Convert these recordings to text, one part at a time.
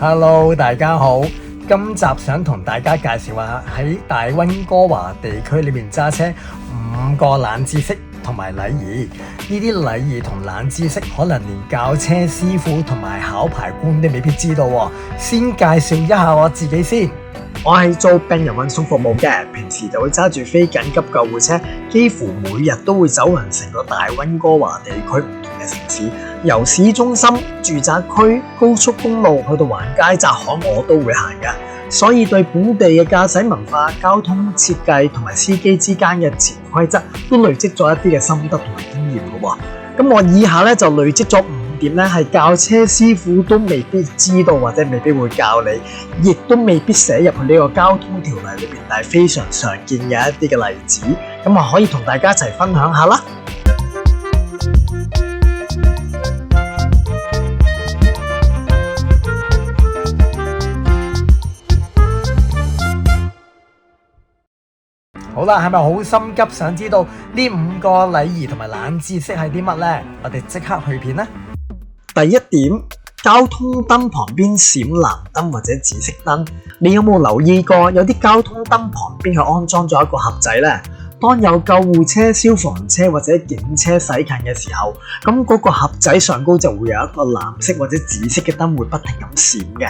Hello， 大家好。今集想同大家介紹下喺大溫哥華地區裏面揸車5個冷知識同埋禮儀。呢啲禮儀同冷知識可能連教車師傅同埋考牌官都未必知道喎。先介紹一下我自己先。我係做病人運送服務嘅，平時就會揸住非緊急救護車，幾乎每日都會走勻成個大溫哥華地區唔同嘅城市，由市中心、住宅區、高速公路去到橫街窄巷，我都會行嘅。所以對本地嘅駕駛文化、交通設計同埋司機之間嘅潛規則，都累積咗一啲嘅心得同埋經驗嘅喎。咁我以下咧就累積咗5點咧，係教車師傅都未必知道或者未必會教你，亦都未必寫入去呢個交通條例裏邊，但係非常常見嘅一啲嘅例子，咁啊可以同大家一齊分享下啦。好啦，係咪好心急想知道呢5個禮儀同埋冷知識係啲乜呢？我哋即刻去片啦。第一點，交通燈旁邊閃藍燈或者紫色燈，你有冇留意過有啲交通燈旁邊係安裝咗一個盒仔呢？當有救護車、消防車或者警車駛近嘅時候，咁嗰個盒仔上高就會有一個藍色或者紫色嘅燈會不停咁閃嘅。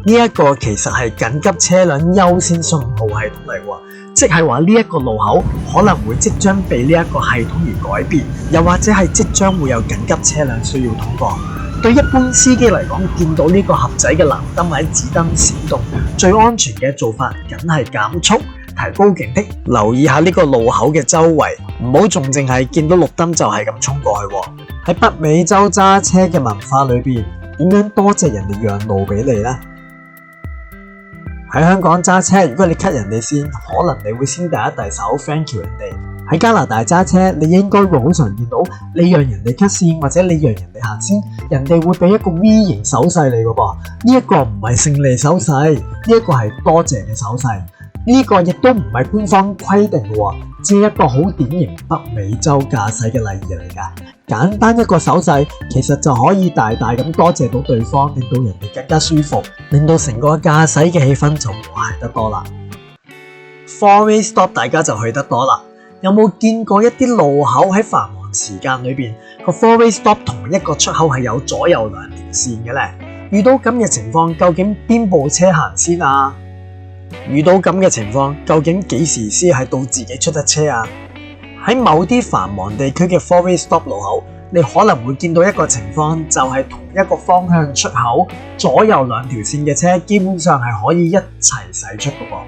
呢一個其實係緊急車輛優先信號系統嚟喎，即係話呢一個路口可能會即將被呢一個系統而改變，又或者係即將會有緊急車輛需要通過。對一般司機嚟講，見到呢個盒仔嘅藍燈或者紫燈閃動，最安全嘅做法梗係減速，提高警惕，留意下呢個路口嘅周圍，唔好仲淨係見到綠燈就係咁衝過去喎。喺北美洲揸車嘅文化裏邊，點樣多謝人哋讓路俾你呢？喺香港揸車，如果你 cut 人哋先，可能你會先遞一遞手 thank you 人哋。喺加拿大揸車，你應該會好常見到你讓人哋 cut 線，或者你讓人哋行先，人哋會俾一個 V 型手勢你噶噃。呢一個唔係勝利手勢，呢一個係多謝嘅手勢。呢個亦都唔係官方規定嘅喎，只係一個好典型北美洲駕駛嘅禮儀嚟㗎。簡單一個手勢，其實就可以大大咁多謝到對方，令到人哋更加舒服，令到成個駕駛嘅氣氛就和諧得多啦。Four-way stop 大家就去得多啦。有冇見過一啲路口喺繁忙時間裏邊個 four-way stop 同一個出口係有左右兩條線嘅呢？遇到咁嘅情況，究竟邊部車行先啊？遇到咁嘅情況，究竟幾時先係到自己出得車啊？喺某啲繁忙地區嘅 four-way stop 路口，你可能會見到一個情況，就係同一個方向出口左右兩條線嘅車，基本上係可以一齊駛出嘅噃。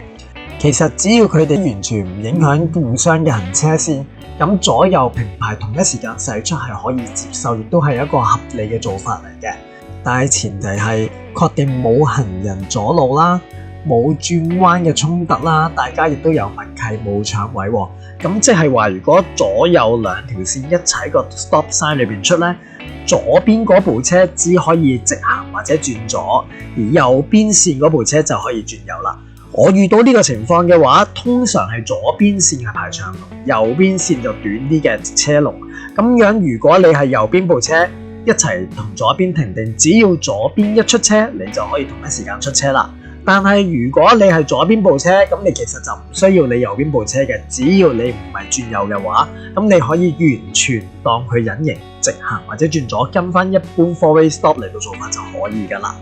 其實只要佢哋完全唔影響互相嘅行車線，咁左右平排同一時間駛出係可以接受，亦都係一個合理嘅做法嚟嘅。但係前提係確定冇行人阻路啦，冇轉彎嘅衝突啦，大家亦都有默契冇搶位喎。咁即係話，如果左右兩條線一齊喺個 stop sign 裏邊出呢，左邊嗰部車只可以直行或者轉左，而右邊線嗰部車就可以轉右啦。我遇到呢個情況嘅話，通常係左邊線係排長龍，右邊線就短啲嘅車龍。咁樣如果你係右邊部車一齊同左邊停定，只要左邊一出車，你就可以同一時間出車啦。但係如果你係左邊部車，咁你其實就唔需要你右邊部車嘅，只要你唔係轉右嘅話，咁你可以完全當佢隱形直行或者轉左，跟翻一般 four-way stop 嚟到做法就可以噶啦。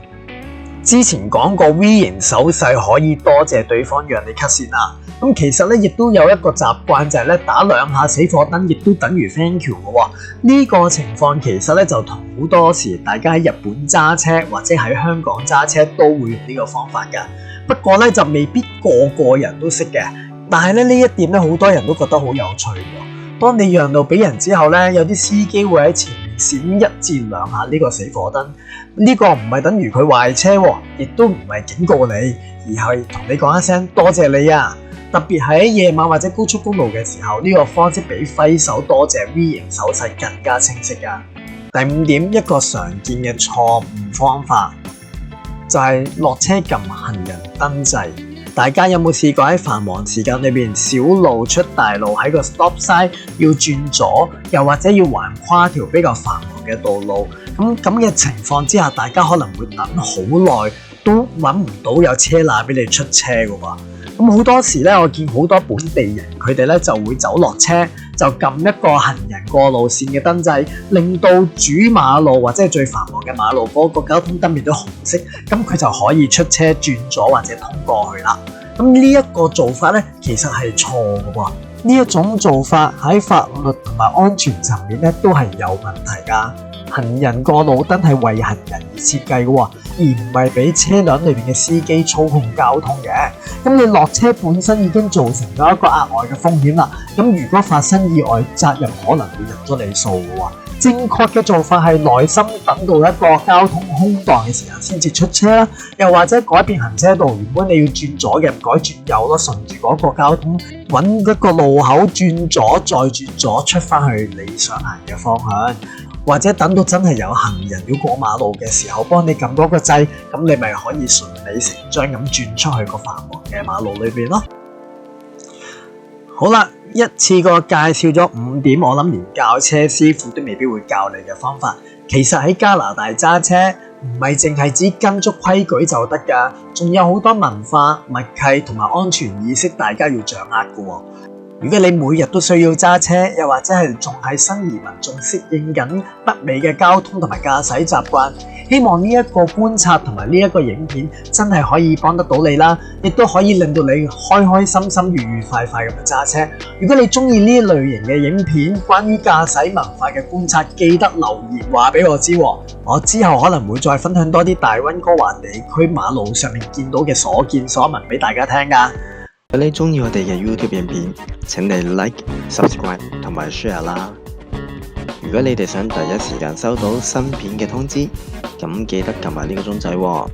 之前講過 V 型手勢可以多謝對方讓你 cut 線啦，咁其實咧亦都有一個習慣就係咧打2下死火燈，亦都等於 thank you 嘅喎。呢個情況其實咧就同好多時大家喺日本揸車或者喺香港揸車都會用呢個方法㗎。不過咧就未必個人都識嘅，但係咧呢一點咧好多人都覺得好有趣喎。當你讓路俾人之後咧，有啲司機會喺前面閃1至2下呢個死火燈。呢個唔係等於佢壞車喎，亦都唔係警告你，而係同你講一聲多謝你啊！特別喺夜晚或者高速公路嘅時候，呢個方式比揮手多謝 V 型手勢更加清晰㗎。第5點，一個常見嘅錯誤方法就係落車撳行人燈掣。大家有冇試過喺繁忙時間裏邊小路出大路喺個 stop sign 要轉左，又或者要橫跨條比較繁忙嘅道路？咁嘅情況之下，大家可能會等好耐，都揾唔到有車罅俾你出車㗎喎。咁好多時咧，我見好多本地人佢哋咧就會走落車，就撳一個行人過路線嘅燈掣，令到主馬路或者係最繁忙嘅馬路嗰個交通燈變咗紅色，咁佢就可以出車轉左或者通過去啦。咁呢一個做法咧，其實係錯嘅喎。呢一種做法喺法律同埋安全層面咧都係有問題㗎。行人過路燈係為行人而設計嘅喎，而唔係俾車輛裏邊嘅司機操控交通嘅。咁你落車本身已經造成咗一個額外嘅風險啦。咁如果發生意外，責任可能會入咗你數嘅喎。正確嘅做法係耐心等到一個交通空檔嘅時候先至出車啦，又或者改變行車道，原本你要轉左嘅唔改轉右咯，順住嗰個交通揾一個路口轉左再轉左出翻去你想行嘅方向，或者等到真係有行人要過馬路嘅時候，幫你撳嗰個掣，咁你咪可以順理成章咁轉出去個繁忙嘅馬路裏邊咯。好啦，一次過介紹咗5點，我諗連教車師傅都未必會教你嘅方法。其實喺加拿大揸車唔係淨係指跟足規矩就得㗎，仲有好多文化、默契同埋安全意識，大家要掌握㗎喎。如果你每日都需要揸車，又或者係仲係新移民，仲適應緊北美嘅交通同埋駕駛習慣，希望呢一個觀察同埋呢一個影片真係可以幫得到你啦，亦都可以令到你開開心心、愉愉快快咁樣揸車。如果你中意呢類型嘅影片，關於駕駛文化嘅觀察，記得留言話俾我知喎。我之後可能會再分享多啲大溫哥華地區馬路上面見到嘅所見所聞俾大家聽㗎。如果你中意我哋嘅 YouTube 影片，請你 Like、Subscribe 同埋 Share 啦。如果你哋想第一時間收到新片嘅通知，咁記得撳埋呢個鐘仔喎。